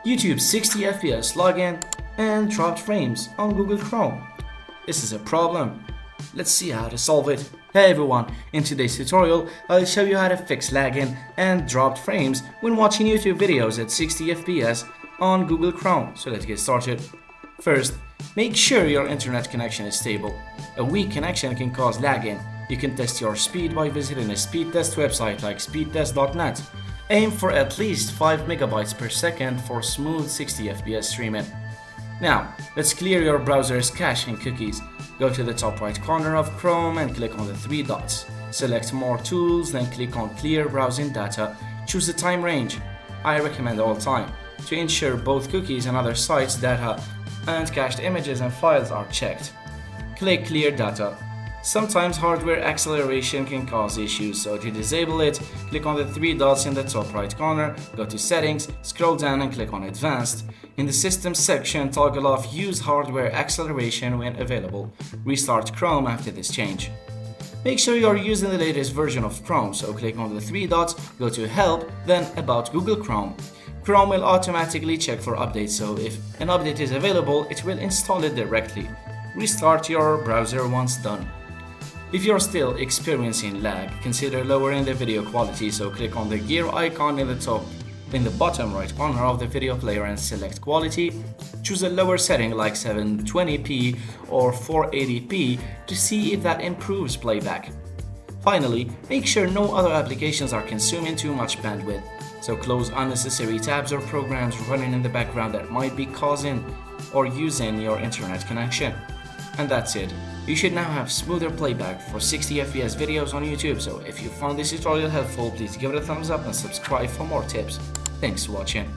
YouTube 60 FPS login and dropped frames on Google Chrome. This is a problem. Let's see how to solve it. Hey everyone, in today's tutorial I'll show you how to fix lagging and dropped frames when watching YouTube videos at 60 FPS on Google Chrome. So let's get started. First, make sure your internet connection is stable. A weak connection can cause lagging. You can test your speed by visiting a speed test website like speedtest.net. Aim for at least 5 megabytes per second for smooth 60 FPS streaming. Now, let's clear your browser's cache and cookies. Go to the top right corner of Chrome and click on the three dots. Select More Tools, then click on Clear Browsing Data. Choose the time range. I recommend all time, to ensure both cookies and other sites' data and cached images and files are checked. Click Clear Data. Sometimes hardware acceleration can cause issues, so to disable it, click on the three dots in the top right corner, go to Settings, scroll down and click on Advanced. In the System section, toggle off Use Hardware Acceleration when available. Restart Chrome after this change. Make sure you are using the latest version of Chrome, so click on the three dots, go to Help, then About Google Chrome. Chrome will automatically check for updates, so if an update is available, it will install it directly. Restart your browser once done. If you're still experiencing lag, consider lowering the video quality, so click on the gear icon in the bottom right corner of the video player and select quality. Choose a lower setting like 720p or 480p to see if that improves playback. Finally, make sure no other applications are consuming too much bandwidth, so close unnecessary tabs or programs running in the background that might be causing or using your internet connection. And that's it. You should now have smoother playback for 60 FPS videos on YouTube, so if you found this tutorial helpful, please give it a thumbs up and subscribe for more tips. Thanks for watching.